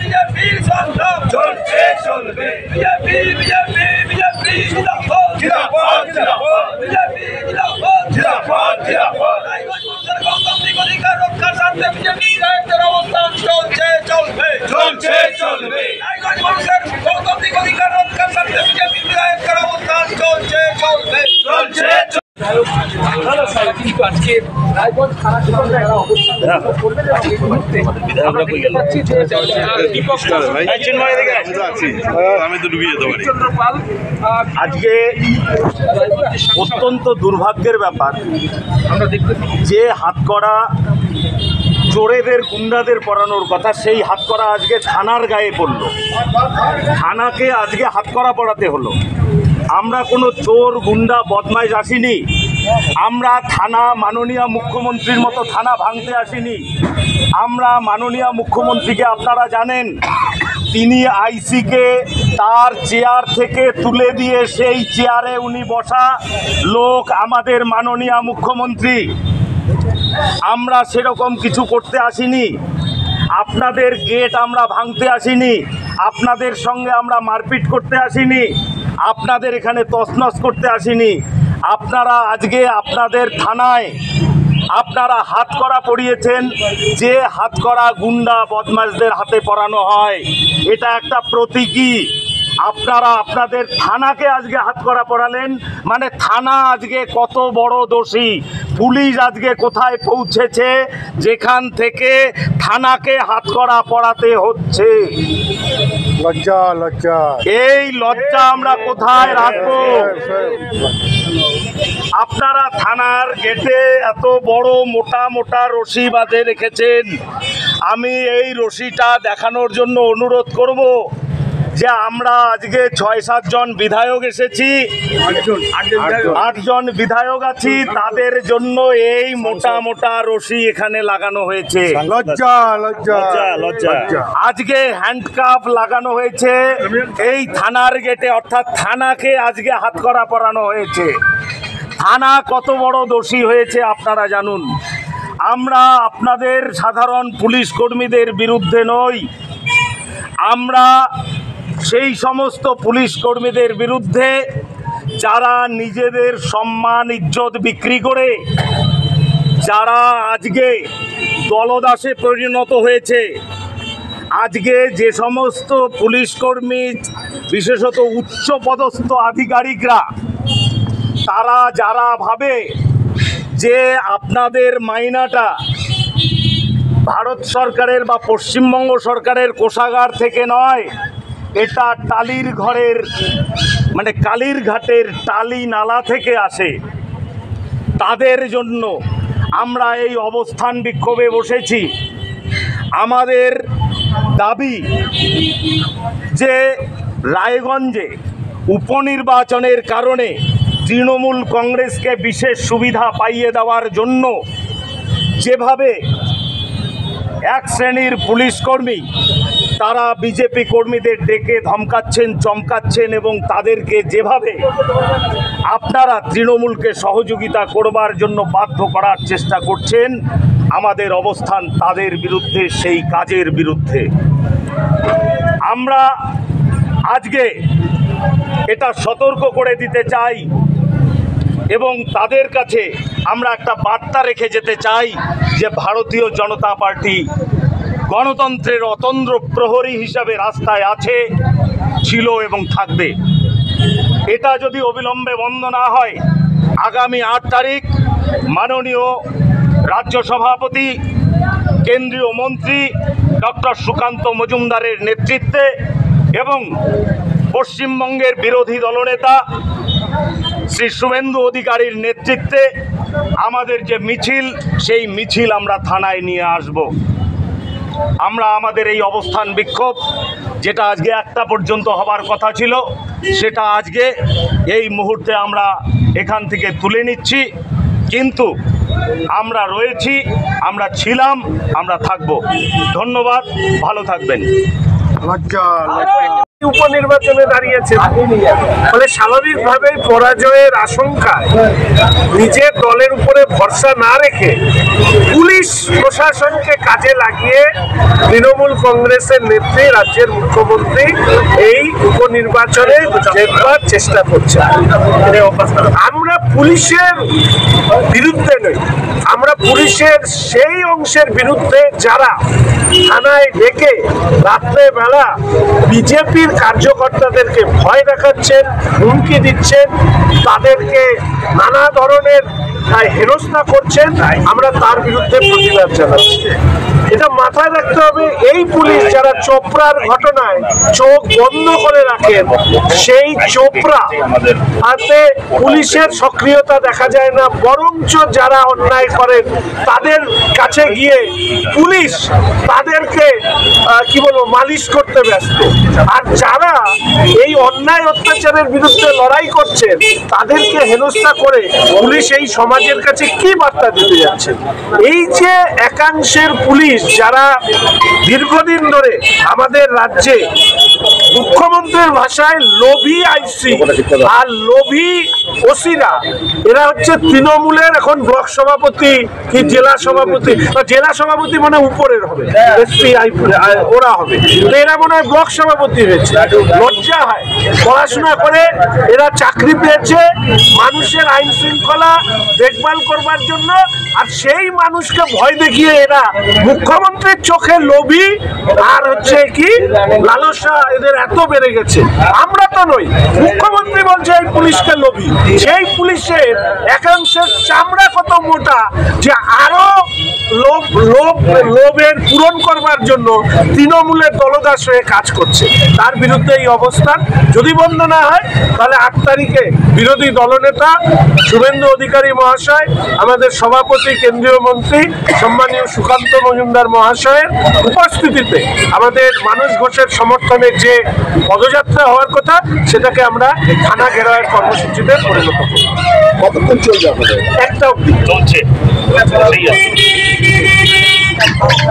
বিজেপির সংগ্রাম চলছে চলবে বিজেপি বিজেপি বিজেপি জিন্দাবাদ জিন্দাবাদ জিন্দাবাদ বিজেপি জিন্দাবাদ জিন্দাবাদ জিন্দাবাদ রায়গঞ্জ মানুষের গণতান্ত্রিক অধিকার রক্ষার স্বার্থে বিজেপি বিধায়কদের অবস্থান চলছে চলবে চলছে চলবে রায়গঞ্জ মানুষের গণতান্ত্রিক অধিকার রক্ষার স্বার্থে বিজেপি বিধায়কদের অবস্থান চলছে চলবে চলছে কিন্তু আজকে রায়গঞ্জ থানা কেন্দ্রে একটা অবস্থান করবে আমি তো ডুবিয়ে যেতে পারি। আজকে অত্যন্ত দুর্ভাগ্যের ব্যাপার, আমরা দেখতে যে হাতকড়া চোরেদের গুন্ডাদের পরানোর কথা, সেই হাতকড়া আজকে থানার গায়ে পড়ল। থানাকে আজকে হাতকড়া পড়াতে হলো। আমরা কোনো চোর গুন্ডা বদমাইশ আসিনি। আমরা থানা মাননীয় মুখ্যমন্ত্রীর মতো থানা ভাঙতে আসিনি। আমরা মাননীয় মুখ্যমন্ত্রীকে, আপনারা জানেন, তিনি আইসিকে তার চেয়ার থেকে তুলে দিয়ে সেই চেয়ারে উনি বসা লোক আমাদের মাননীয় মুখ্যমন্ত্রী। আমরা সেরকম কিছু করতে আসিনি। আপনাদের গেট আমরা ভাঙতে আসিনি। আপনাদের সঙ্গে আমরা মারপিট করতে আসিনি। আপনাদের এখানে তছনছ করতে আসিনি। আপনারা আজকে আপনাদের থানায় আপনারা হাতকড়া পরিয়েছেন, যে হাতকড়া গুন্ডা বদমাশদের হাতে পরানো হয়, এটা একটা প্রতীকী। আপনারা আপনাদের থানাকে আজকে হাতকড়া পরালেন, মানে থানা আজকে কত বড় দোষী। পুলিশ আজকে কোথায় পৌঁছেছে, যেখান থেকে থানাকে হাতকড়া পরাতে হচ্ছে। লজ্জা লজ্জা, এই লজ্জা আমরা কোথায় রাখবো? আপনারা থানার গেটে এত বড় মোটা মোটা রশি বাঁধে রেখেছেন। আমি এই রশিটা দেখানোর জন্য অনুরোধ করব যে আমরা আজকে ৬-৭ জন বিধায়ক এসেছি, ৮ জন বিধায়ক আছি, তাদের জন্য এই মোটা মোটা রশি এখানে লাগানো হয়েছে। লজ্জা লজ্জা লজ্জা। আজকে হ্যান্ডকাপ লাগানো হয়েছে এই থানার গেটে, অর্থাৎ থানাকে আজকে হাতকড়া পরানো হয়েছে। থানা কত বড় দোষী হয়েছে আপনারা জানুন। আমরা আপনাদের সাধারণ পুলিশ কর্মীদের বিরুদ্ধে নই, আমরা সেই সমস্ত পুলিশ কর্মীদের বিরুদ্ধে যারা নিজেদের সম্মান ইজ্জত বিক্রি করে, যারা আজকে দলদাসে পরিণত হয়েছে। আজকে যে সমস্ত পুলিশ কর্মী, বিশেষত উচ্চপদস্থ আধিকারিকরা, তারা যারা ভাবে যে আপনাদের মাইনাটা ভারত সরকারের বা পশ্চিমবঙ্গ সরকারের কোষাগার থেকে নয়, এটা টালির ঘরের, মানে কালীর ঘাটের টালি নালা থেকে আসে, তাদের জন্য আমরা এই অবস্থান বিক্ষোভে বসেছি। আমাদের দাবি যে রায়গঞ্জে উপনির্বাচনের কারণে তৃণমূল কংগ্রেসকে বিশেষ সুবিধা পাইয়ে দেওয়ার জন্য যেভাবে এক শ্রেণীর পুলিশ কর্মী তারা বিজেপি কর্মীদের ডেকে ধমকাচ্ছেন, চমকাচ্ছেন এবং তাদেরকে যেভাবে আপনারা তৃণমূলকে সহযোগিতা করবার জন্য বাধ্য করার চেষ্টা করছেন, আমাদের অবস্থান তাদের বিরুদ্ধে, সেই কাজের বিরুদ্ধে। আমরা আজকে এটা সতর্ক করে দিতে চাই এবং তাদের কাছে আমরা একটা বার্তা রেখে যেতে চাই যে ভারতীয় জনতা পার্টি গণতন্ত্রের অতন্দ্র প্রহরী হিসাবে রাস্তায় আছে, ছিল এবং থাকবে। এটা যদি অবিলম্বে বন্ধ না হয়, আগামী ৮ তারিখ মাননীয় রাজ্য সভাপতি, কেন্দ্রীয় মন্ত্রী ডক্টর সুকান্ত মজুমদারের নেতৃত্বে এবং পশ্চিমবঙ্গের বিরোধী দলনেতা শ্রী শুভেন্দু অধিকারীর নেতৃত্বে আমাদের যে মিছিল, সেই মিছিল আমরা থানায় নিয়ে আসব। আমরা আমাদের এই অবস্থান বিক্ষোভ, যেটা আজকে 1টা পর্যন্ত হবার কথা ছিল, সেটা আজকে এই মুহূর্তে আমরা এখান থেকে তুলে নিচ্ছি। কিন্তু আমরা রয়েছি, আমরা ছিলাম, আমরা থাকব। ধন্যবাদ, ভালো থাকবেন। লজ্জা। উপনির্বাচনে দাঁড়িয়েছে, ফলে স্বাভাবিকভাবেই পরাজয়ের আশঙ্কায় নিজের দলের উপরে ভরসা না রেখে পুলিশ প্রশাসনকে কাজে লাগিয়ে তৃণমূল কংগ্রেসের নেত্রী রাজ্যের মুখ্যমন্ত্রী এই উপনির্বাচনে জেতবার চেষ্টা করছে। আমরা পুলিশের বিরুদ্ধে নই, আমরা পুলিশের সেই অংশের বিরুদ্ধে যারা থানায় ডেকে রাত্রেবেলা বিজেপির কার্যকর্তাদেরকে ভয় দেখাচ্ছেন, হুমকি দিচ্ছেন, তাদেরকে নানা ধরনের হেনস্থা করছেন, আমরা তার বিরুদ্ধে প্রতিবাদ জানাচ্ছি। এটা মাথায় রাখতে হবে, এই পুলিশ যারা চোপড়ার ঘটনায় চোখ বন্ধ করে রাখেন, সেই চোপড়া হাতে পুলিশের সক্রিয়তা দেখা যায় না, বরঞ্চ যারা অন্যায় করেন তাদের কাছে গিয়ে পুলিশ তাদেরকে কি বলবো মালিশ করতে ব্যস্ত। আর যারা এই অন্যায় অত্যাচারের বিরুদ্ধে লড়াই করছেন তাদেরকে হেনস্থা করে পুলিশ এই সমাজের কাছে কি বার্তা দিতে যাচ্ছে? এই যে একাংশের পুলিশ যারা দীর্ঘদিন ধরে আমাদের রাজ্যে মুখ্যমন্ত্রীর ভাষায় লোভী আইসি আর লোভী ওসিরা, এরা হচ্ছে তৃণমূলের এখন ব্লক সভাপতি কি জেলা সভাপতি, জেলা সভাপতি মানে উপরের হবে, এসপি ওরা হবে, এরা মনে হয় ব্লক সভাপতি হয়েছে। লজ্জা হয়, পড়াশোনা করে এরা চাকরি পেয়েছে মানুষের আইন শৃঙ্খলা দেখভাল করবার জন্য, আর সেই মানুষকে ভয় দেখিয়ে এরা মুখ্যমন্ত্রীর চোখে লোভী আর হচ্ছে কি লালসা এদের এত বেড়ে গেছে। আমরা তো নই, মুখ্যমন্ত্রী বলছে এই পুলিশকে লোভী, সেই পুলিশের একাংশের চামড়া কত মোটা যে আরো লোভের পূরণ করবার জন্য তৃণমূলের দলদাস হয়ে কাজ করছে। তার বিরুদ্ধে এই অবস্থান যদি বন্ধ না হয় তাহলে 8 তারিখে বিরোধী দলনেতা শুভেন্দু অধিকারী মহাশয়, আমাদের সভাপতি কেন্দ্রীয় মন্ত্রী সম্মানীয় সুকান্ত মজুমদার মহাশয়ের উপস্থিতিতে আমাদের মানস ঘোষের সমর্থনে যে পদযাত্রা হওয়ার কথা সেটাকে আমরা থানা ঘেরাওয়ের কর্মসূচিতে পরিণত করব। কতক্ষণ চলবে? 1টা অবধি চলছে।